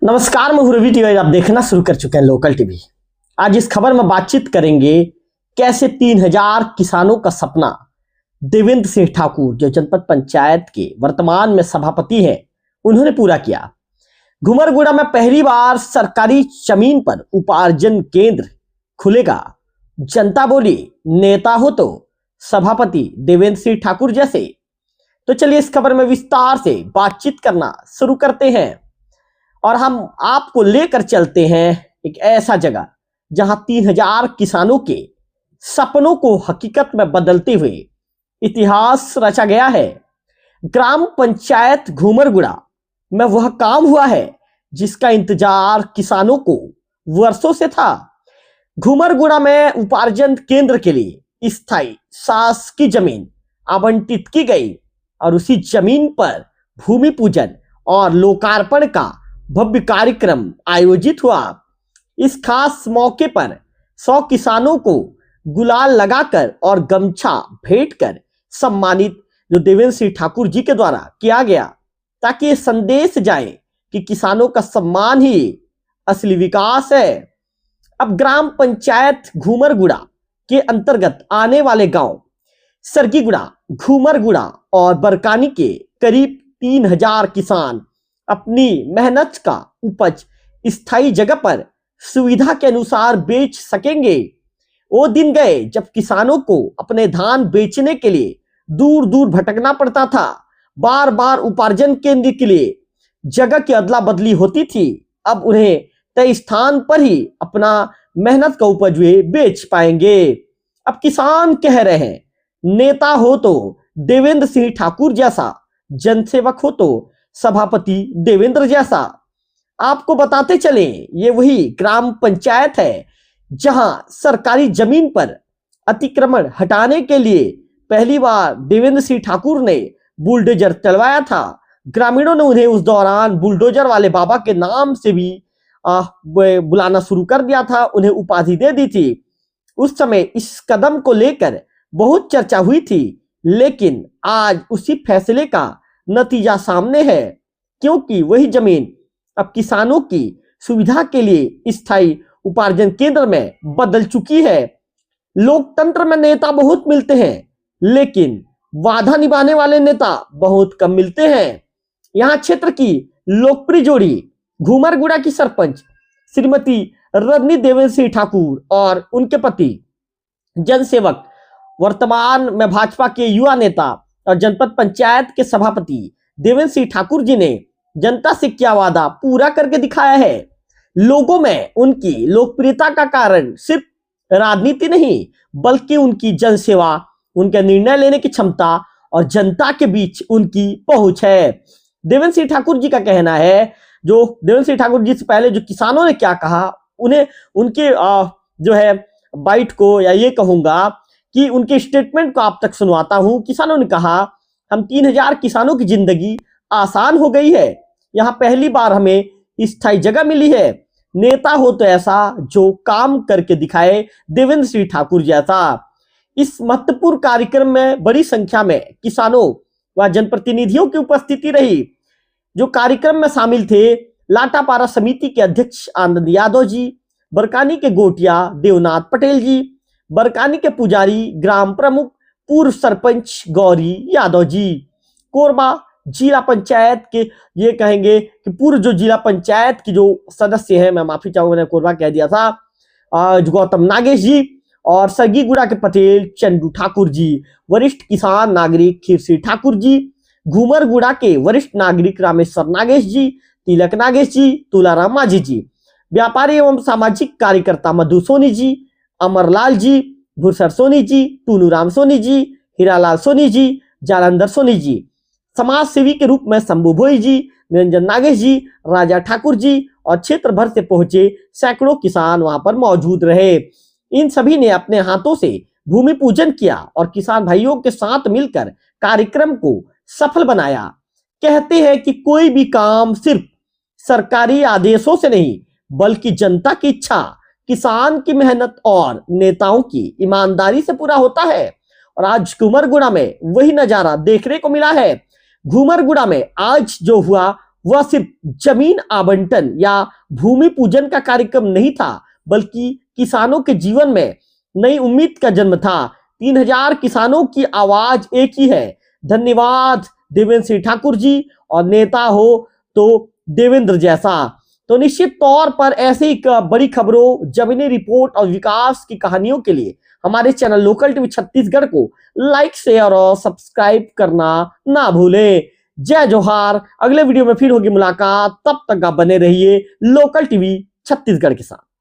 नमस्कार, मैं हूं रवि टीवी। आप देखना शुरू कर चुके हैं लोकल टीवी। आज इस खबर में बातचीत करेंगे कैसे 3000 किसानों का सपना देवेंद्र सिंह ठाकुर, जो जनपद पंचायत के वर्तमान में सभापति हैं, उन्होंने पूरा किया। घुमरगुड़ा में पहली बार सरकारी जमीन पर उपार्जन केंद्र खुलेगा। जनता बोली नेता हो तो सभापति देवेंद्र सिंह ठाकुर जैसे। तो चलिए इस खबर में विस्तार से बातचीत करना शुरू करते हैं और हम आपको लेकर चलते हैं एक ऐसा जगह जहां 3000 किसानों के सपनों को हकीकत में बदलते हुए इतिहास रचा गया है। ग्राम पंचायत घुमरगुड़ा में वह काम हुआ है जिसका इंतजार किसानों को वर्षों से था। घुमरगुड़ा में उपार्जन केंद्र के लिए स्थायी शासकीय जमीन आवंटित की गई और उसी जमीन पर भूमि पूजन और लोकार्पण का भव्य कार्यक्रम आयोजित हुआ। इस खास मौके पर 100 किसानों को गुलाल लगाकर और गमछा भेंट कर सम्मानित जो देवेंद्र सिंह ठाकुर जी के द्वारा किया गया, ताकि ये संदेश जाए कि किसानों का सम्मान ही असली विकास है। अब ग्राम पंचायत घुमरगुड़ा के अंतर्गत आने वाले गांव सरगीगुड़ा, घुमरगुड़ा और बरकानी के करीब 3000 किसान अपनी मेहनत का उपज स्थायी जगह पर सुविधा के अनुसार बेच सकेंगे। वो दिन गए जब किसानों को अपने धान बेचने के लिए दूर दूर भटकना पड़ता था। बार बार उपार्जन केंद्र के लिए जगह की अदला बदली होती थी। अब उन्हें तय स्थान पर ही अपना मेहनत का उपज वे बेच पाएंगे। अब किसान कह रहे हैं नेता हो तो देवेंद्र सिंह ठाकुर जैसा, जनसेवक हो तो सभापति देवेंद्र जैसा। आपको बताते चले ये वही ग्राम पंचायत है जहां सरकारी जमीन पर अतिक्रमण हटाने के लिए पहली बार देवेंद्र सिंह ठाकुर ने बुलडोजर चलवाया था। ग्रामीणों ने उन्हें उस दौरान बुलडोजर वाले बाबा के नाम से भी बुलाना शुरू कर दिया था, उन्हें उपाधि दे दी थी। उस समय इस कदम को लेकर बहुत चर्चा हुई थी, लेकिन आज उसी फैसले का नतीजा सामने है, क्योंकि वही जमीन अब किसानों की सुविधा के लिए स्थायी उपार्जन केंद्र में बदल चुकी है। लोकतंत्र में नेता बहुत मिलते हैं, लेकिन वादा निभाने वाले नेता बहुत कम मिलते हैं। यहाँ क्षेत्र की लोकप्रिय जोड़ी घुमरगुड़ा की सरपंच श्रीमती रजनी देवेंद्र सिंह ठाकुर और उनके पति जनसेवक, वर्तमान में भाजपा के युवा नेता और जनपद पंचायत के सभापति देवेंद्र सिंह ठाकुर जी ने जनता से किया वादा पूरा करके दिखाया है। लोगों में उनकी लोकप्रियता का कारण सिर्फ राजनीति नहीं, बल्कि उनकी जनसेवा, उनके निर्णय लेने की क्षमता और जनता के बीच उनकी पहुंच है। देवेंद्र सिंह ठाकुर जी का कहना है, जो देवेंद्र सिंह ठाकुर जी से पहले जो किसानों ने क्या कहा, उन्हें उनके जो है बाइट को, या ये कहूंगा कि उनके स्टेटमेंट को आप तक सुनवाता हूं। किसानों ने कहा, हम 3000 किसानों की जिंदगी आसान हो गई है। यहाँ पहली बार हमें स्थायी जगह मिली है। नेता हो तो ऐसा जो काम करके दिखाए, देवेंद्र सिंह ठाकुर जैसा। इस महत्वपूर्ण कार्यक्रम में बड़ी संख्या में किसानों व जनप्रतिनिधियों की उपस्थिति रही। जो कार्यक्रम में शामिल थे लाटापारा समिति के अध्यक्ष आनंद यादव जी, बरकानी के गोटिया देवनाथ पटेल जी, बरकानी के पुजारी ग्राम प्रमुख पूर्व सरपंच गौरी यादव जी, कोरबा जिला पंचायत के, ये कहेंगे कि पूर्व जो जिला पंचायत की जो सदस्य हैं, मैं माफी चाहूंगा मैंने कोरबा कह दिया था, गौतम नागेश जी, और सरगीगुड़ा के पटेल चंदू ठाकुर जी, वरिष्ठ किसान नागरिक खीरसी ठाकुर जी, घुमरगुड़ा के वरिष्ठ नागरिक रामेश्वर नागेश जी, तिलक नागेश जी, तुलाराम माझी जी, व्यापारी एवं सामाजिक कार्यकर्ता मधु सोनी जी, अमरलाल जी, भूसर सोनी जी, टूनूराम सोनी जी, हीरालाल सोनी जी, जालंधर सोनी जी, समाज सेवी के रूप में शंभू भोई जी, निरंजन नागेश जी, राजा ठाकुर जी और क्षेत्र भर से पहुंचे सैकड़ों किसान वहां पर मौजूद रहे। इन सभी ने अपने हाथों से भूमि पूजन किया और किसान भाइयों के साथ मिलकर कार्यक्रम को सफल बनाया। कहते हैं कि कोई भी काम सिर्फ सरकारी आदेशों से नहीं, बल्कि जनता की इच्छा, किसान की मेहनत और नेताओं की ईमानदारी से पूरा होता है। और आज घुमरगुड़ा में वही नजारा देखने को मिला है। घुमरगुड़ा में आज जो हुआ वह सिर्फ जमीन आवंटन या भूमि पूजन का कार्यक्रम नहीं था, बल्कि किसानों के जीवन में नई उम्मीद का जन्म था। 3000 किसानों की आवाज एक ही है। धन्यवाद देवेंद्र सिंह ठाकुर जी, और नेता हो तो देवेंद्र जैसा। तो निश्चित तौर पर ऐसे ही बड़ी खबरों, जमीनी रिपोर्ट और विकास की कहानियों के लिए हमारे चैनल लोकल टीवी छत्तीसगढ़ को लाइक, शेयर और सब्सक्राइब करना ना भूलें। जय जोहार। अगले वीडियो में फिर होगी मुलाकात, तब तक आप बने रहिए लोकल टीवी छत्तीसगढ़ के साथ।